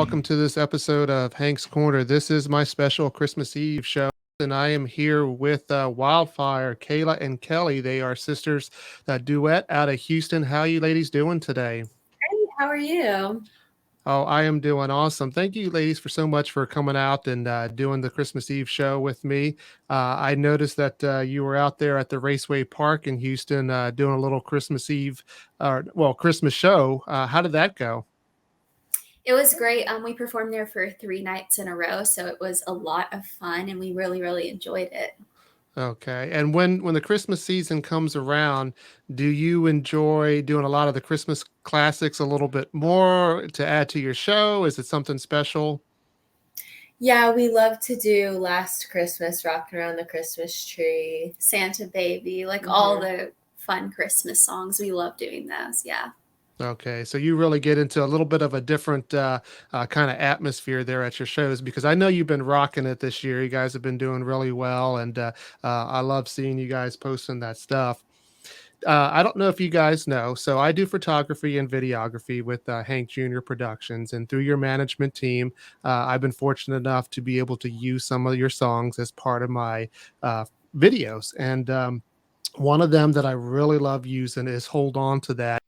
welcome to this episode of Hank's Corner. This is my special Christmas Eve show, and I am here with Wildfire, Kayla and Kelly. They are sisters duet out of Houston. How you ladies doing today? Hey, how are you? Oh, I am doing awesome. Thank you, ladies, for so much for coming out and doing the Christmas Eve show with me. I noticed that you were out there at the Raceway Park in Houston doing a little Christmas Eve, Christmas show. How did that go? It was great. We performed there for 3 nights in a row, so it was a lot of fun, and we really, really enjoyed it. Okay. And when the Christmas season comes around, do you enjoy doing a lot of the Christmas classics a little bit more to add to your show? Is it something special? Yeah, we love to do Last Christmas, Rocking Around the Christmas Tree. Santa Baby, like all the fun Christmas songs. We love doing those. Yeah. Okay, so you really get into a little bit of a different kind of atmosphere there at your shows because I know you've been rocking it this year. You guys have been doing really well, and I love seeing you guys posting that stuff. I don't know if you guys know, so I do photography and videography with Hank Jr. Productions, and through your management team, I've been fortunate enough to be able to use some of your songs as part of my uh, videos. And one of them that I really love using is "Hold On to That."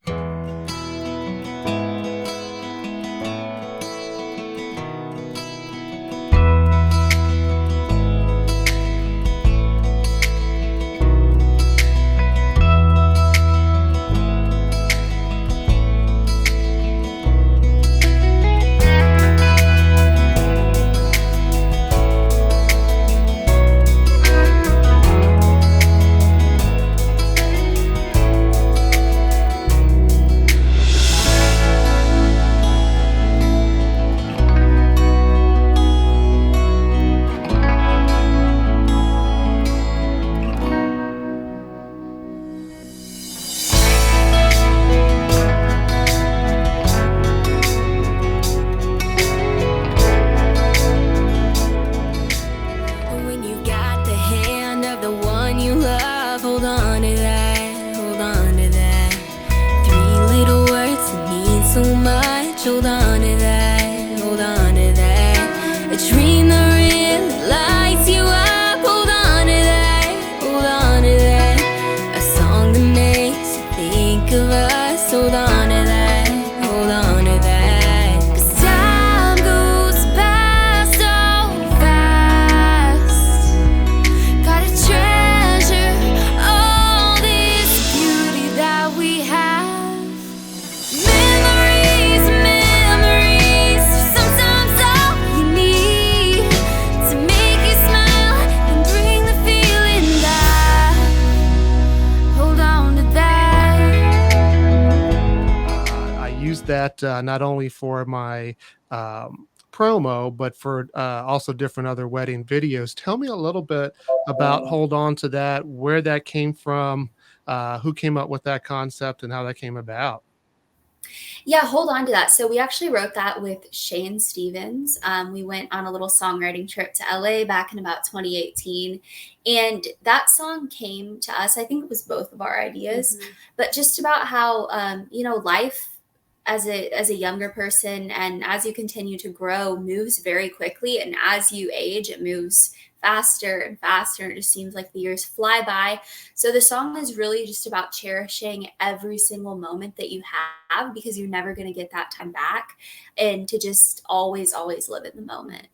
When you've got the hand of the one you love, hold on to that, hold on to that. Three little words that mean so much, hold on to that, hold on to that. A dream that really lights you up, hold on to that, hold on to that. A song that makes you think of us, hold on to that, hold on to that. 'Cause time goes by so fast. Gotta treasure all this beauty that we have. Memories, memories are sometimes all you need to make you smile and bring the feeling back. Hold on to that. I use that not only for my promo, but for also different other wedding videos. Tell me a little bit about "Hold On to That," where that came from, who came up with that concept, and how that came about. Yeah, hold on to that. So we actually wrote that with Shane Stevens. We went on a little songwriting trip to LA back in about 2018. And that song came to us, I think it was both of our ideas, but just about how, life as a younger person and as you continue to grow moves very quickly. And as you age, it moves faster and faster. And it just seems like the years fly by. So the song is really just about cherishing every single moment that you have because you're never going to get that time back, and to just always, always live in the moment.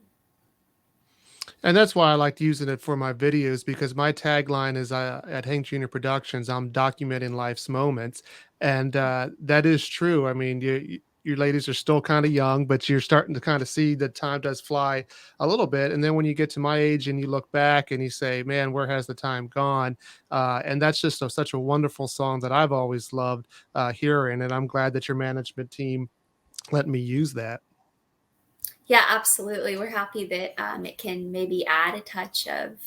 And that's why I liked using it for my videos because my tagline is at Hank Jr. Productions, I'm documenting life's moments. And that is true. I mean, you ladies are still kind of young, but you're starting to kind of see that time does fly a little bit. And then when you get to my age and you look back and you say, man, where has the time gone? And that's just such a wonderful song that I've always loved hearing. And I'm glad that your management team let me use that. Yeah, absolutely. We're happy that it can maybe add a touch of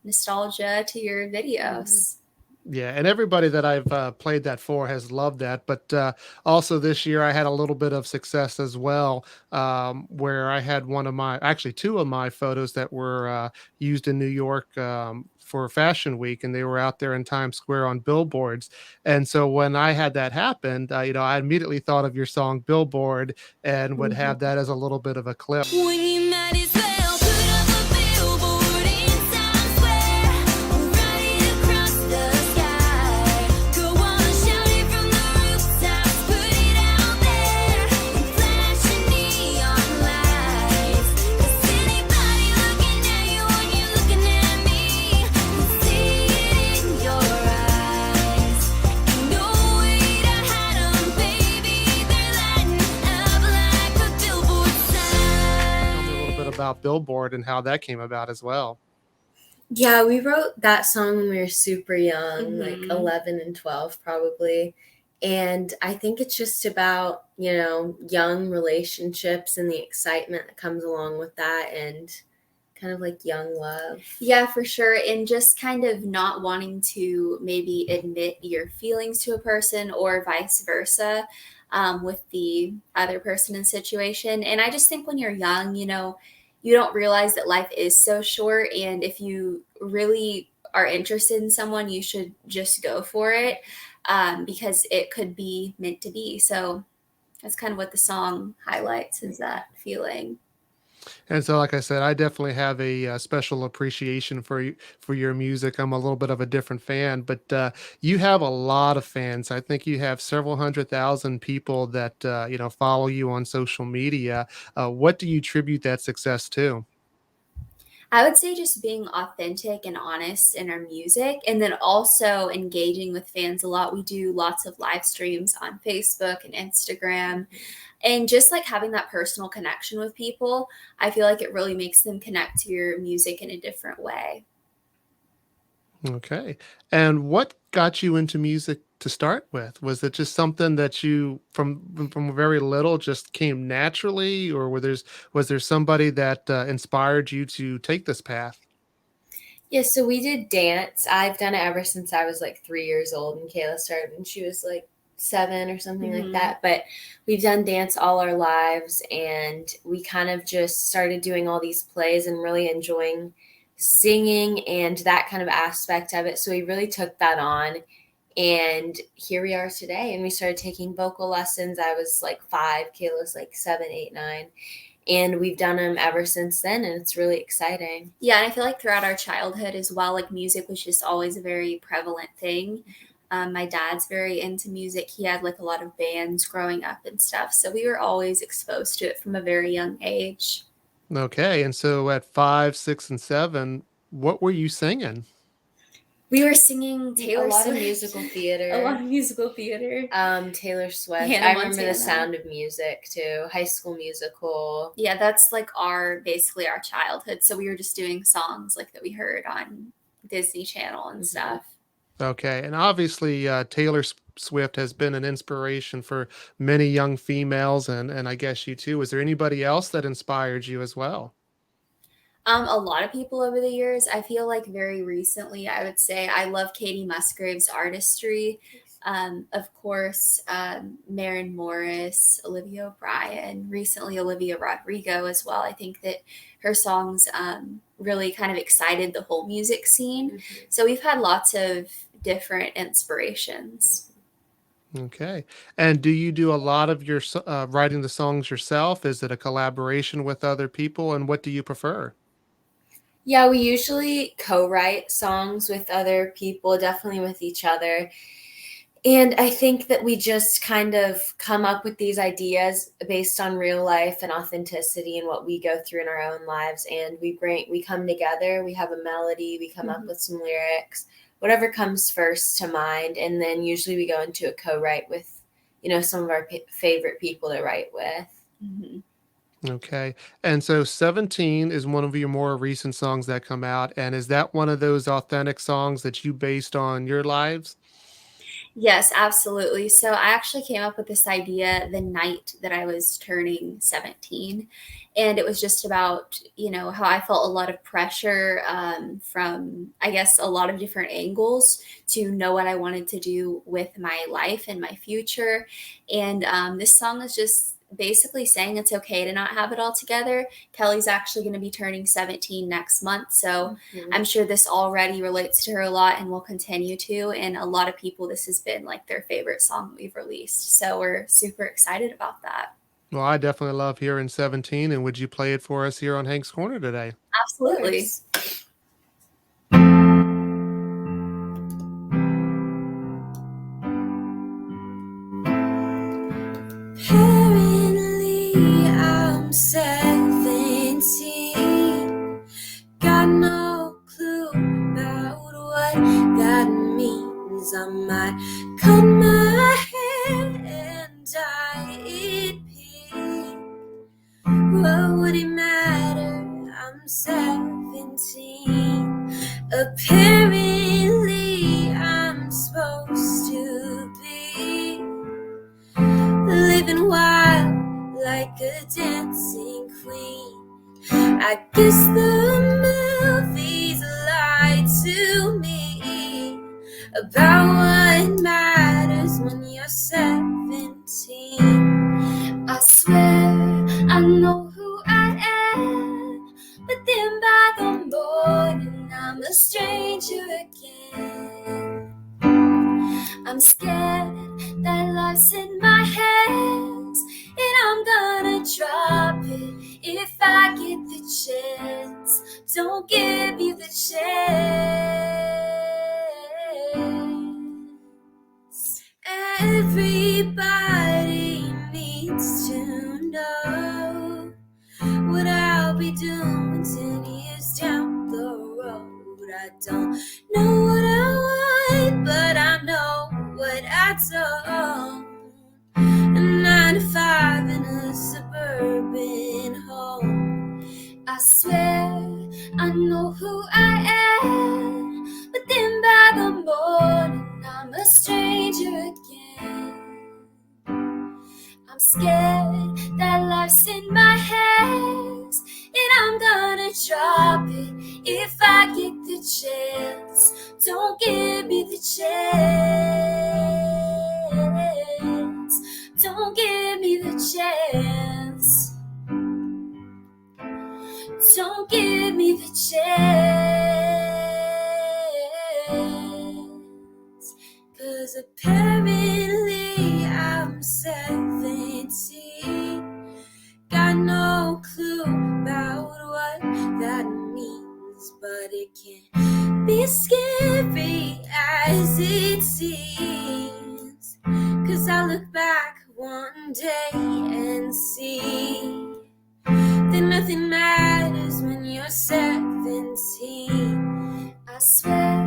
nostalgia to your videos. Yeah, and everybody that I've played that for has loved that. But also this year, I had a little bit of success as well, where I had one of my, actually two of my photos that were used in New York for Fashion Week, and they were out there in Times Square on billboards. And so when I had that happen, I immediately thought of your song "Billboard" and would have Mhm. that as a little bit of a clip. When you might as well put up a billboard in Times Square, or write it across the sky. Go on and shout it from the rooftops, put it out there, and flash your neon lights. 'Cause anybody looking at you when you're looking at me, can see it in your eyes. Ain't no way to hide 'em, baby, they're lighting up like a billboard Tell me a little bit sign. about "Billboard" and how that came about as well. Yeah, we wrote that song when we were super young, like Mhm. 11 and 12 probably. And I think it's just about, young relationships and the excitement that comes along with that and kind of like young love. Yeah, for sure. And just kind of not wanting to maybe admit your feelings to a person or vice versa, with the other person in situation. And I just think when you're young, you don't realize that life is so short. And if you really are interested in someone, you should just go for it, because it could be meant to be. So that's kind of what the song highlights, is that feeling. And so, like I said, I definitely have a, special appreciation for you for your music. I'm a little bit of a different fan, but you have a lot of fans. I think you have several 100,000 people that follow you on social media. What do you attribute that success to? I would say just being authentic and honest in our music, and then also engaging with fans a lot. We do lots of live streams on Facebook and Instagram, and just like having that personal connection with people, I feel like it really makes them connect to your music in a different way. Okay. And what got you into music to start with? Was it just something that you from very little just came naturally, or was there somebody that inspired you to take this path? Yeah, so we did dance. I've done it ever since I was like 3 years old, and Kayla started when she was like 7 or something like Mhm. that. But we've done dance all our lives, and we kind of just started doing all these plays and really enjoying singing and that kind of aspect of it. So we really took that on. And here we are today. And we started taking vocal lessons. I was like 5, Kayla's like 7, 8, 9. And we've done them ever since then. And it's really exciting. Yeah, and I feel like throughout our childhood as well, like music was just always a very prevalent thing. My dad's very into music. He had like a lot of bands growing up and stuff. So we were always exposed to it from a very young age. Okay, and so at 5, 6, and 7, what were you singing? We were singing A Taylor lot of Swift, musical a lot theater. of musical theater, Taylor Swift. Hannah I remember the Montana. Sound of Music too. High School Musical. Yeah, that's like our basically our childhood. So we were just doing songs like that we heard on Disney Channel and Mhm. stuff. Okay, and obviously Taylor Swift has been an inspiration for many young females, and I guess you too. Is there anybody else that inspired you as well? A lot of people over the years. I feel like very recently, I would say I love Katie Musgrave's artistry. Of course, Maren Morris, Olivia O'Brien, recently Olivia Rodrigo as well. I think that her songs really kind of excited the whole music scene. Mhm. So we've had lots of different inspirations. Okay, and do you do a lot of your writing the songs yourself? Is it a collaboration with other people, and what do you prefer? Yeah, we usually co-write songs with other people, definitely with each other. And I think that we just kind of come up with these ideas based on real life and authenticity and what we go through in our own lives. And we come together, we have a melody, we come up Mhm. with some lyrics, whatever comes first to mind. And then usually we go into a co-write with, some of our favorite people to write with. Mhm. Okay, and so 17 is one of your more recent songs that come out, and is that one of those authentic songs that you based on your lives? Yes, absolutely. So I actually came up with this idea the night that I was turning 17. And it was just about, how I felt a lot of pressure from, I guess, a lot of different angles to know what I wanted to do with my life and my future. And this song is just basically saying it's okay to not have it all together. Kelly's actually going to be turning 17 next month. So I'm sure this already relates to her a lot and will continue to. And a lot of people, this has been like their favorite song we've released. So we're super excited about that. Well, I definitely love hearing 17. And would you play it for us here on Hank's Corner today? Absolutely. Apparently, I'm 17. Got no clue about what that means. I might cut my hair and dye it pink. What would it matter? I'm 17. Apparently, I'm supposed to be living wild like a dancing queen. I guess the movies lied to me about what matters when you're 17. I swear I know who I am, but then by the morning I'm a stranger again. I'm scared that life's in my hands, and I'm gonna drop it if I get the chance. Don't give me the chance. Everybody needs to know what I'll be doing 10 years down the road. I don't know what I want, but I know what I don't. A 9 to 5 in a suburban home. I swear I know who I am, but then by the morning I'm a stranger again. I'm scared that life's in my hands, and I'm gonna drop it if I get the chance. Don't give me the chance. Don't give me the chance. Don't give me the chance. 'Cause apparently I'm 17. Got no clue about what that means, but it can be as scary as it seems. 'Cause I look back one day and see that nothing matters when you're 17. I swear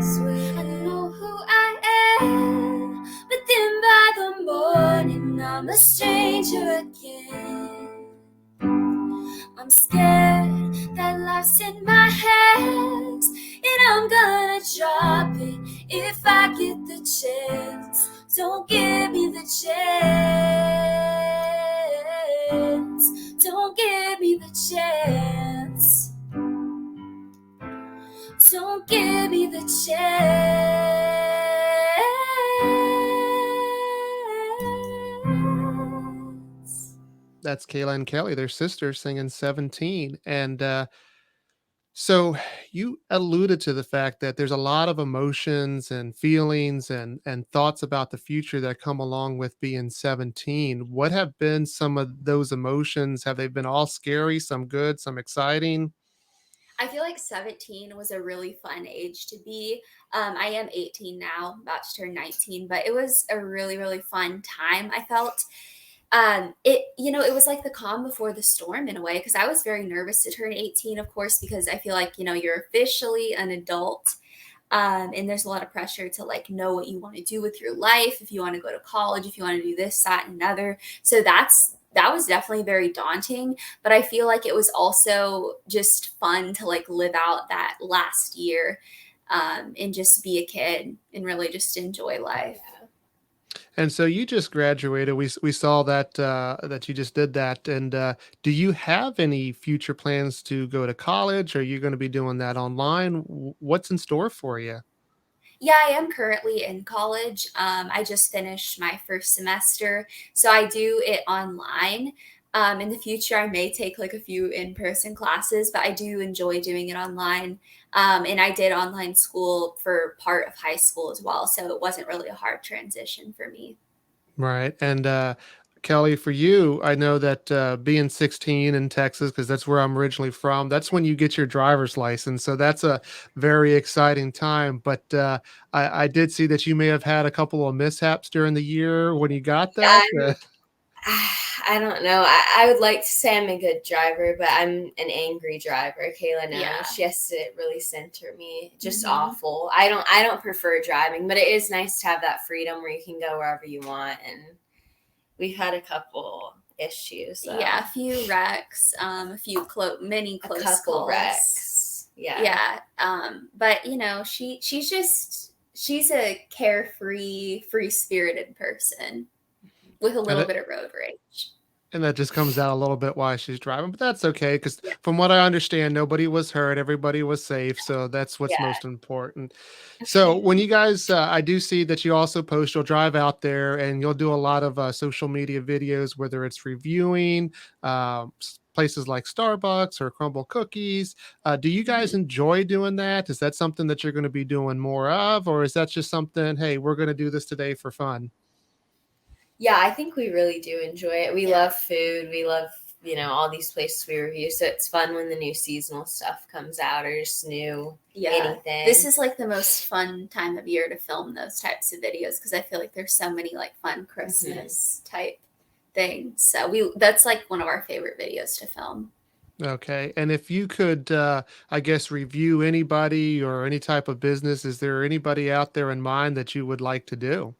I know who I am, but then by the morning I'm a stranger again. I'm scared that life's in my hands, and I'm gonna drop it if I get the chance. Don't give me the chance. Don't give me the chance. Don't give me the chance. That's Kayla and Kelly, their sisters, singing 17. And so you alluded to the fact that there's a lot of emotions and feelings and thoughts about the future that come along with being 17. What have been some of those emotions? Have they been all scary, some good, some exciting? I feel like 17 was a really fun age to be. I am 18 now, about to turn 19, but it was a really, really fun time. I felt it was like the calm before the storm in a way, because I was very nervous to turn 18, of course, because I feel like, you're officially an adult. And there's a lot of pressure to like know what you want to do with your life, if you want to go to college, if you want to do this, that, and another. So that was definitely very daunting, but I feel like it was also just fun to like live out that last year and just be a kid and really just enjoy life. And so you just graduated. We saw that that you just did that. And do you have any future plans to go to college? Are you going to be doing that online? What's in store for you? Yeah, I am currently in college. I just finished my first semester, so I do it online. In the future, I may take like a few in-person classes, but I do enjoy doing it online. And I did online school for part of high school as well, so it wasn't really a hard transition for me. Right. And Kelly, for you, I know that being 16 in Texas, because that's where I'm originally from, that's when you get your driver's license. So that's a very exciting time. But I did see that you may have had a couple of mishaps during the year when you got that. I'm I don't know. I would like to say I'm a good driver, but I'm an angry driver. Kayla knows. Yeah. She has to really center me. Just Mhm. awful. I don't prefer driving, but it is nice to have that freedom where you can go wherever you want. And we've had a couple issues though. Yeah, a few wrecks, a few many A close couple calls. wrecks. Yeah. Yeah, but you know, she's a carefree, free-spirited person with a And little bit of road rage. And that just comes out a little bit while she's driving, but that's okay because Yeah. from what I understand, nobody was hurt, everybody was safe, so that's what's Yeah. most important. So when you guys, I do see that you also post, you'll drive out there and you'll do a lot of social media videos, whether it's reviewing places like Starbucks or Crumble Cookies. Do you guys Mhm. enjoy doing that? Is that something that you're going to be doing more of, or is that just something, hey, we're going to do this today for fun? Yeah, I think we really do enjoy it. We Yeah. love food. We love, all these places we review. So it's fun when the new seasonal stuff comes out or just new Yeah. anything. This is like the most fun time of year to film those types of videos because I feel like there's so many like fun Christmas type things. So that's like one of our favorite videos to film. Okay. And if you could, I guess, review anybody or any type of business, is there anybody out there in mind that you would like to do?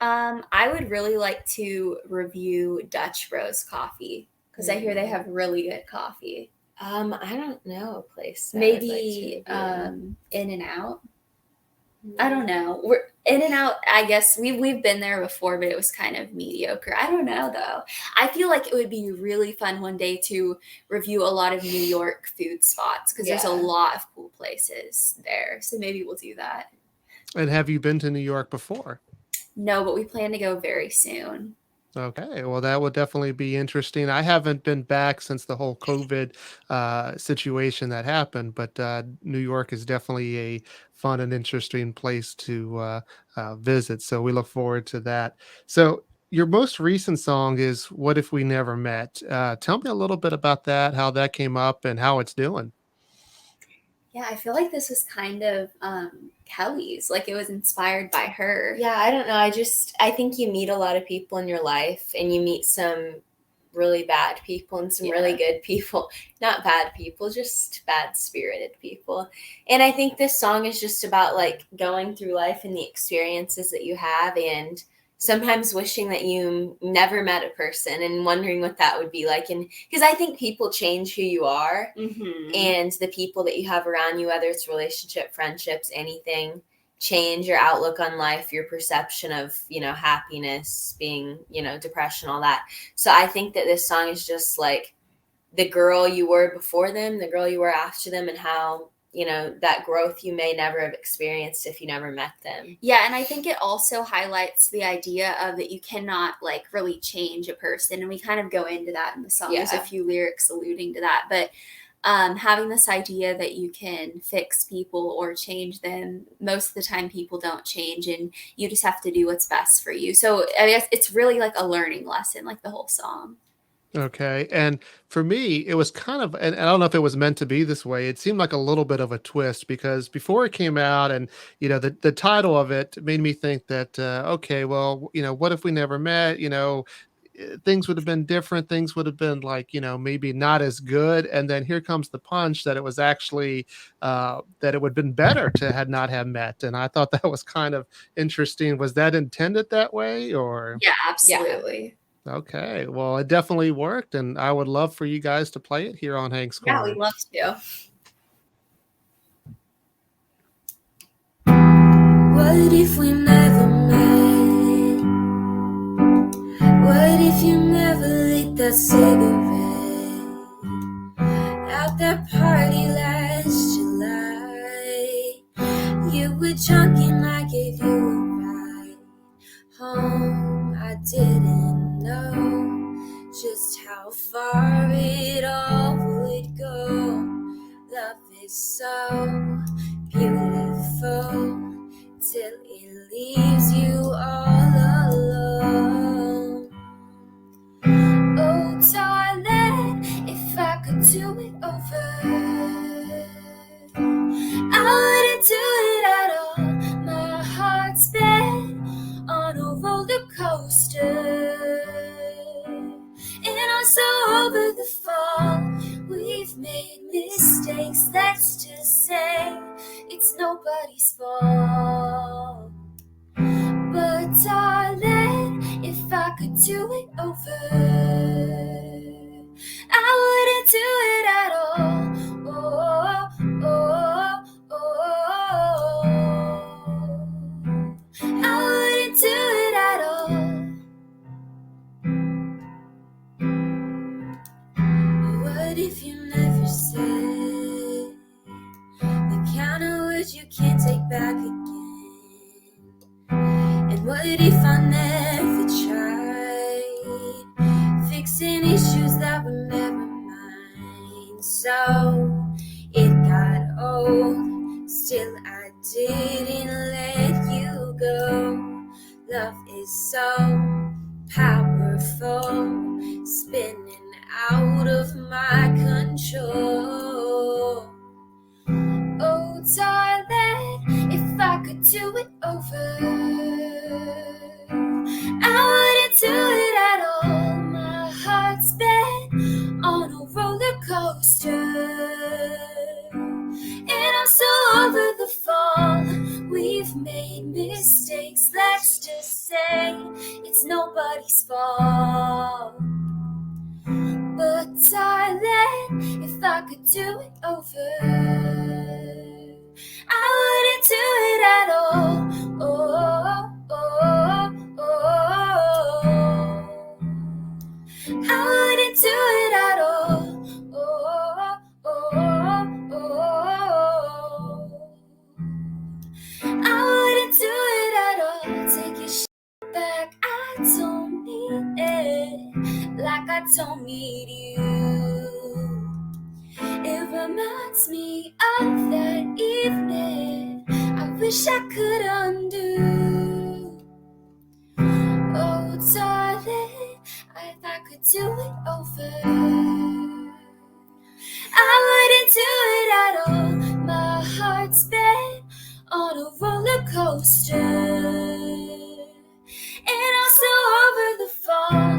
I would really like to review Dutch Bros coffee because I hear they have really good coffee. I don't know a place that I would like to Maybe review. In and Out. I don't know. We're In and Out. I guess we've been there before, but it was kind of mediocre. I don't know though. I feel like it would be really fun one day to review a lot of New York food spots because there's a Yeah. lot of cool places there. So maybe we'll do that. And have you been to New York before? No, but we plan to go very soon. Okay, well, that would definitely be interesting. I haven't been back since the whole COVID situation that happened, but New York is definitely a fun and interesting place to visit. So we look forward to that. So your most recent song is "What If We Never Met." Tell me a little bit about that, how that came up, and how it's doing. Yeah, I feel like this was kind of Kelly's. Like it was inspired by her. Yeah, I don't know. I think you meet a lot of people in your life and you meet some really bad people and some really Yeah. good people. Not bad people, just bad spirited people. And I think this song is just about like going through life and the experiences that you have and sometimes wishing that you never met a person and wondering what that would be like. And because I think people change who you are Mm-hmm. and the people that you have around you, whether it's relationship, friendships, anything, change your outlook on life, your perception of, happiness, being, depression, all that. So I think that this song is just like the girl you were before them, the girl you were after them, and how, that growth you may never have experienced if you never met them. Yeah, and I think it also highlights the idea of that you cannot like really change a person, and we kind of go into that in the song. There's a Yeah. few lyrics alluding to that, but having this idea that you can fix people or change them, most of the time people don't change, and you just have to do what's best for you. So I guess it's really like a learning lesson, like the whole song. Okay. And for me, it was kind of, and I don't know if it was meant to be this way. It seemed like a little bit of a twist because before it came out and, the title of it made me think that, okay, well, what if we never met? Things would have been different. Things would have been like, maybe not as good. And then here comes the punch that it was actually, that it would have been better to had not have met. And I thought that was kind of interesting. Was that intended that way or? Yeah, absolutely. Okay, well, it definitely worked, and I would love for you guys to play it here on Hank's Yeah, we'd Corner. love to. What if we never met? if you never lit that cigarette at that party last July? You were drunk and I gave you a ride home. I didn't know just how far it all would go. Love is so beautiful till it leaves you all alone. Oh, darling, if I could do it over, I wouldn't do it at all. My heart's been on a roller coaster, and I'm so over the fall. We've made mistakes, let's just say it's nobody's fault. But darling, if I could do it over, I wouldn't do it at all. Oh, oh, oh, oh. I wouldn't do it at all. What if you never said the kind of words you can't take back again? And what if I never tried fixing issues that were never mine? So it got old, still I didn't let you go. Love is so powerful, spinning out of my control. Oh, darling, if I could do it over, I wouldn't do it at all. My heart's been on a roller coaster, and I'm so over the fall. We've made mistakes, let's just say it's nobody's fault. But darling, if I could do it over, I wouldn't do it at all. Oh, oh, oh, oh. I wouldn't do it at all. Oh, oh, oh, oh. I wouldn't do it at all. Take your shit back, I don't need it like I don't need you. It reminds me of that evening I wish I could undo. Oh, darling, if I could do it over, I wouldn't do it at all. My heart's been on a roller coaster, and I'm so over the fall.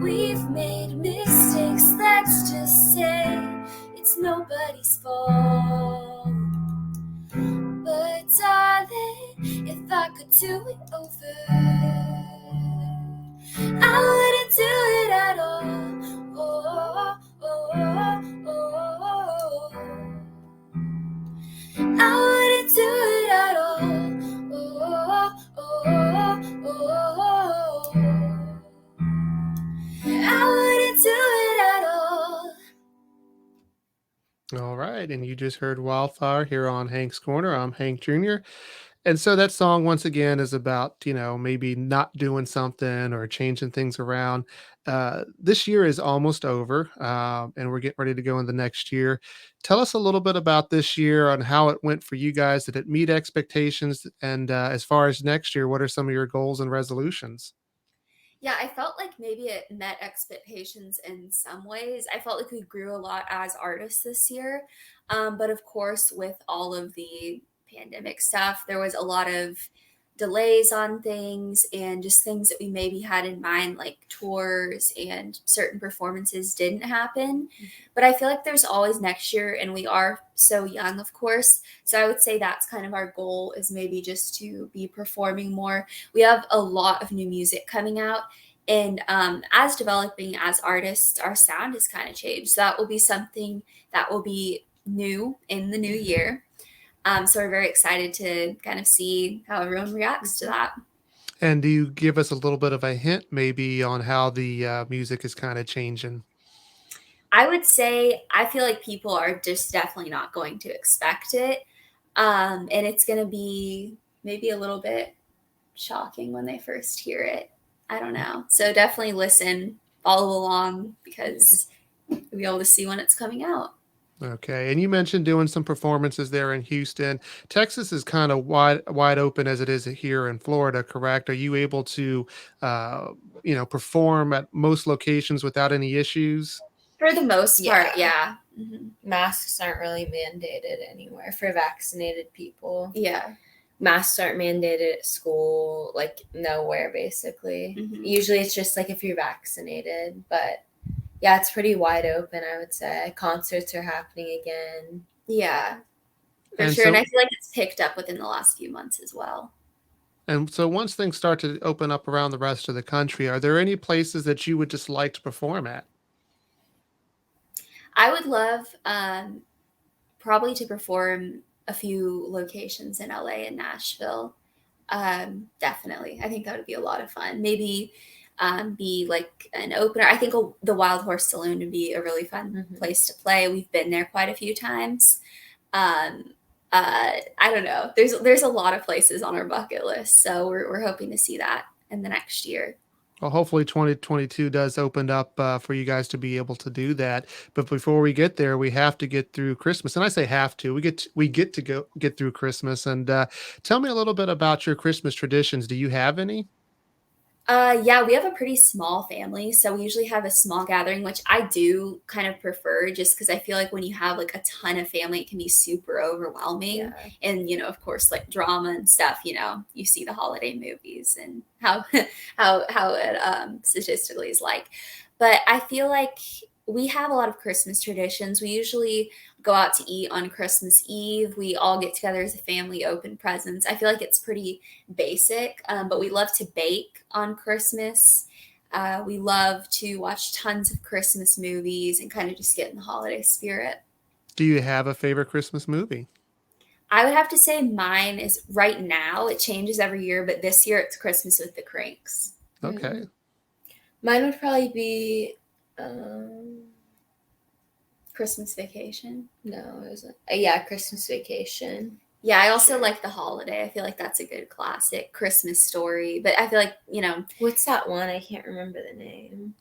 We've made mistakes, let's just say it's nobody's fault. But darling, if I could do it over, I wouldn't do it at all. Oh, oh, oh, oh. I wouldn't do it at all. Oh, oh, oh, oh. I wouldn't do it at all. All right, and you just heard Wildfire here on Hank's Corner. I'm Hank Jr. And so that song once again is about, maybe not doing something or changing things around. This year is almost over, and we're getting ready to go in the next year. Tell us a little bit about this year on how it went for you guys. Did it meet expectations? And as far as next year, what are some of your goals and resolutions? Yeah, I felt like maybe it met expectations in some ways. I felt like we grew a lot as artists this year. But of course, with all of the pandemic stuff, there was a lot of delays on things and just things that we maybe had in mind, like tours and certain performances didn't happen. But I feel like there's always next year, and we are so young, of course. So I would say that's kind of our goal, is maybe just to be performing more. We have a lot of new music coming out, and as developing as artists, our sound has kind of changed. So that will be something that will be new in the new year. So we're very excited to kind of see how everyone reacts to that. And do you give us a little bit of a hint maybe on how the music is kind of changing? I would say I feel like people are just definitely not going to expect it. And it's going to be maybe a little bit shocking when they first hear it. I don't know. So definitely listen, follow along because you'll be able to see when it's coming out. Okay, and you mentioned doing some performances there in Houston. Texas is kind of wide open as it is here in Florida, correct? Are you able to, uh, perform at most locations without any issues? For the most part, Yeah. yeah. Mhm. Masks aren't really mandated anywhere for vaccinated people. Yeah. Masks aren't mandated at school, like nowhere basically. Mhm. Usually it's just like if you're vaccinated, but yeah, it's pretty wide open, I would say. Concerts are happening again. Yeah, for And sure. And so, I feel like it's picked up within the last few months as well. once things start to open up around the rest of the country, are there any places that you would just like to perform at? I would love probably to perform a few locations in LA and Nashville. Definitely. I think that would be a lot of fun. Maybe be like an opener. I think the Wild Horse Saloon would be a really fun place to play. We've been there quite a few times. Um, I don't know. There's a lot of places on our bucket list, so we're hoping to see that in the next year. Well, hopefully 2022 does open up for you guys to be able to do that. But before we get there, we have to get through Christmas, and I say have to. We get to go get through Christmas. And tell me a little bit about your Christmas traditions. Do you have any? Yeah, we have a pretty small family, so we usually have a small gathering, which I do kind of prefer just because I feel like when you have like a ton of family, it can be super overwhelming. Yeah. And, of course, like drama and stuff, you see the holiday movies and how how it statistically is like. But I feel like we have a lot of Christmas traditions. We usually go out to eat on Christmas Eve. We all get together as a family, open presents. I feel like it's pretty basic, but we love to bake on Christmas. We love to watch tons of Christmas movies and kind of just get in the holiday spirit. Do you have a favorite Christmas movie? I would have to say mine is right now. It changes every year, but this year it's Christmas with the Cranks. Okay. Mine would probably be um Christmas Vacation. no, it wasn't. Yeah, Christmas Vacation. Yeah, I also Sure. like The Holiday. I feel like that's a good classic Christmas story. But I feel like, What's that one? I can't remember the name.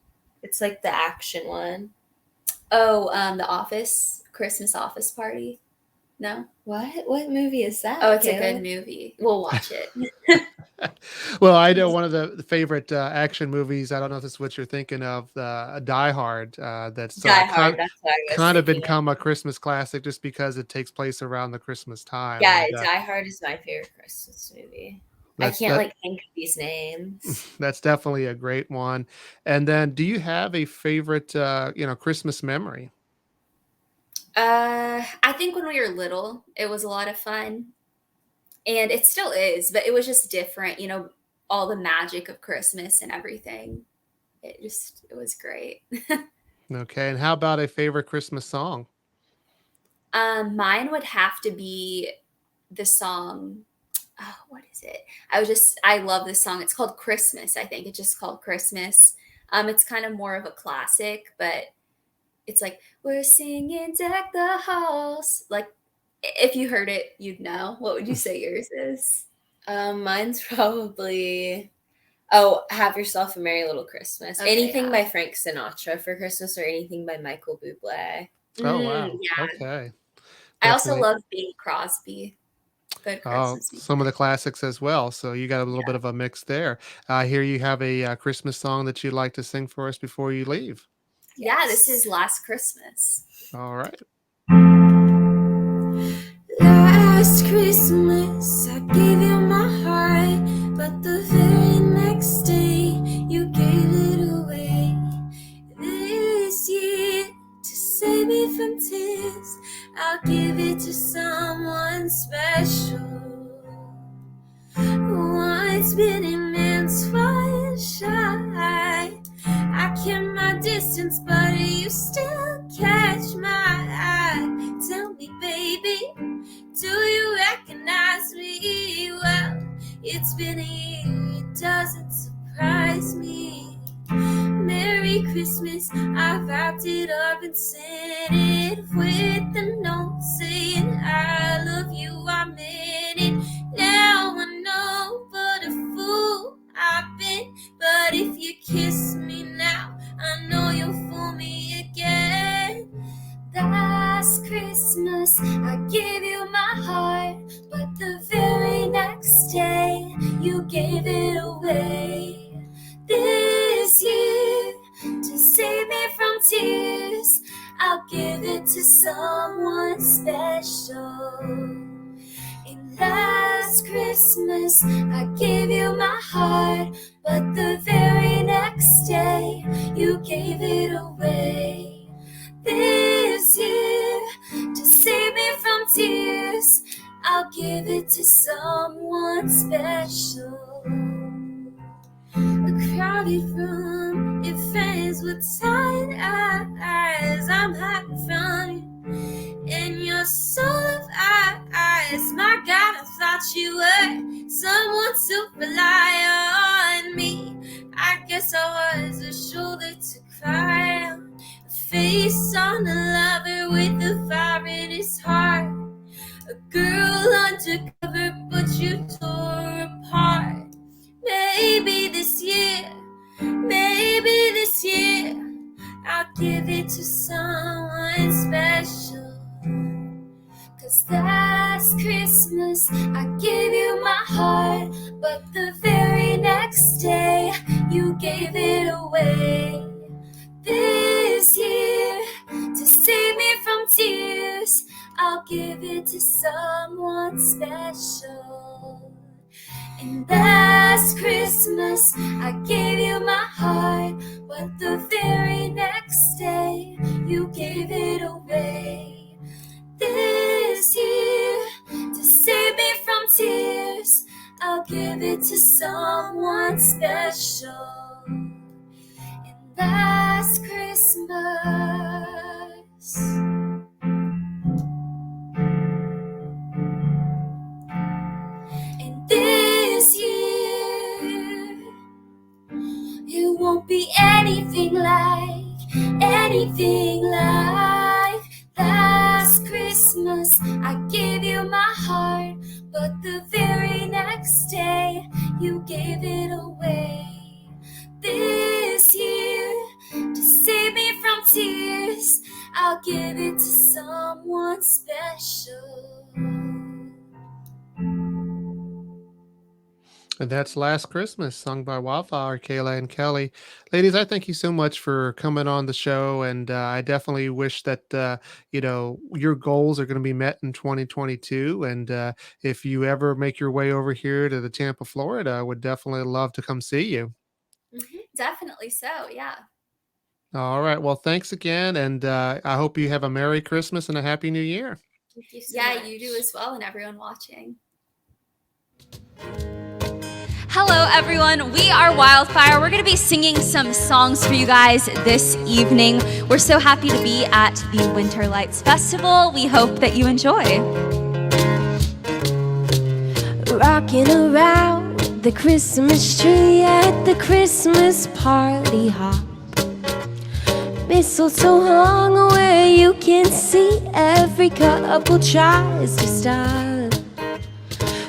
It's like the action one. The Office, Christmas Office Party. No? What movie is that? Oh, it's a Kayla? good movie. We'll watch it. Well, I know one of the favorite action movies. I don't know if this is what you're thinking of. Die Hard. That's Die Hard. That's what I was kind of thinking of. become a Christmas classic just because it takes place around the Christmas time. Yeah, And, Die Hard is my favorite Christmas movie. I that's can't that, like think of these names. that's definitely a great one. And then, do you have a favorite, Christmas memory? I think when we were little, it was a lot of fun. And it still is, but it was just different, all the magic of Christmas and everything. It was great. Okay. And how about a favorite Christmas song? Mine would have to be the song. Oh, what is it? I love this song. It's called Christmas, I think. It's just called Christmas. It's kind of more of a classic, but it's like, we're singing Deck the Halls. Like, if you heard it, you'd know. What would you say yours is? Mine's probably Have Yourself a Merry Little Christmas. Okay, Anything yeah. by Frank Sinatra for Christmas or anything by Michael Bublé. Oh, wow. Yeah. Okay. I also Definitely. love Bing Crosby. Good Oh, Christmas some of the music. classics as well. So you got a little bit of a mix there. Here you have a Christmas song that you'd like to sing for us before you leave. Yeah, this Yes. is Last Christmas. All right. Last Christmas, I gave you my heart, but the very next day, you gave it away. This year, to save me from tears, I'll give it to someone special. Once been immense fire shy, I kept my distance, but you still catch my eye. Tell me, baby, do you recognize me? Well, it's been a year, you doesn't surprise me. Merry Christmas, I wrapped it up and sent it with a note saying I love you, I meant it. Now I know what a fool I've been, but if you kiss me now, I know you'll fool me again. Last Christmas, I gave you my heart, but the very next day, you gave it away. This year, to save me from tears, I'll give it to someone special. And last Christmas, I gave you my heart, but the very next day, you gave it away. This year, to save me from tears, I'll give it to someone special. A crowded room, it fans with tired eyes. I'm hiding from you, and you're so of eyes. My God, I thought you were someone to rely on me. I guess I was a shoulder to cry on, a face on a lover with a fire in his heart, a girl undercover, but you tore apart. Maybe this year, I'll give it to someone special. 'Cause last Christmas, I gave you my heart, but the very next day, you gave it away. This year, to save me from tears, I'll give it to someone special. And last Christmas, I gave you my heart, but the very next day, you gave it away. This year, to save me from tears, I'll give it to someone special. And last Christmas, and this year, it won't be anything like last Christmas. I gave you my heart, but the very next day, you gave it away. This year, to save me from tears, I'll give it to someone special. And that's Last Christmas, sung by Wildflower, Kayla and Kelly. Ladies, I thank you so much for coming on the show. And I definitely wish that, your goals are going to be met in 2022. And if you ever make your way over here to the Tampa, Florida, I would definitely love to come see you. Definitely so, yeah. All right. Well, thanks again. And I hope you have a Merry Christmas and a Happy New Year. Thank you so much. You do as well, and everyone watching. Hello, everyone. We are Wildfire. We're going to be singing some songs for you guys this evening. We're so happy to be at the Winter Lights Festival. We hope that you enjoy. Rocking around the Christmas tree at the Christmas party hop. Mistletoe hung where you can see every couple tries to stop.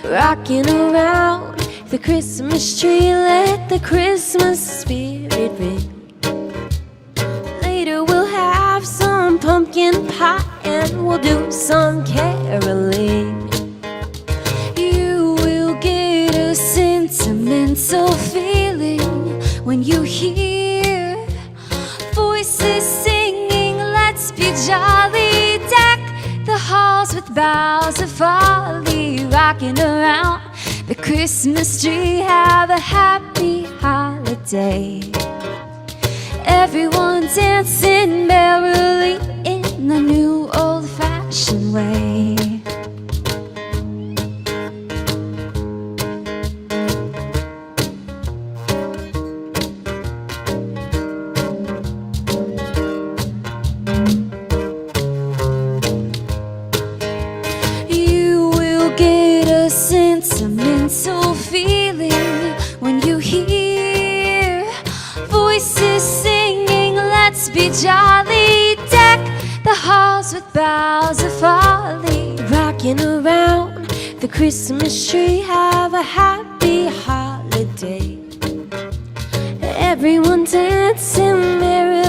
Rocking around the Christmas tree, let the Christmas spirit ring. Later we'll have some pumpkin pie and we'll do some caroling. You will get a sentimental feeling when you hear voices singing, let's be jolly. Deck the halls with boughs of holly, rocking around the Christmas tree. Have a happy holiday. Everyone dancing merrily in the new old-fashioned way. You will get a sentimental feeling when you rocking around the Christmas tree. Have a happy holiday. Everyone dancing merrily.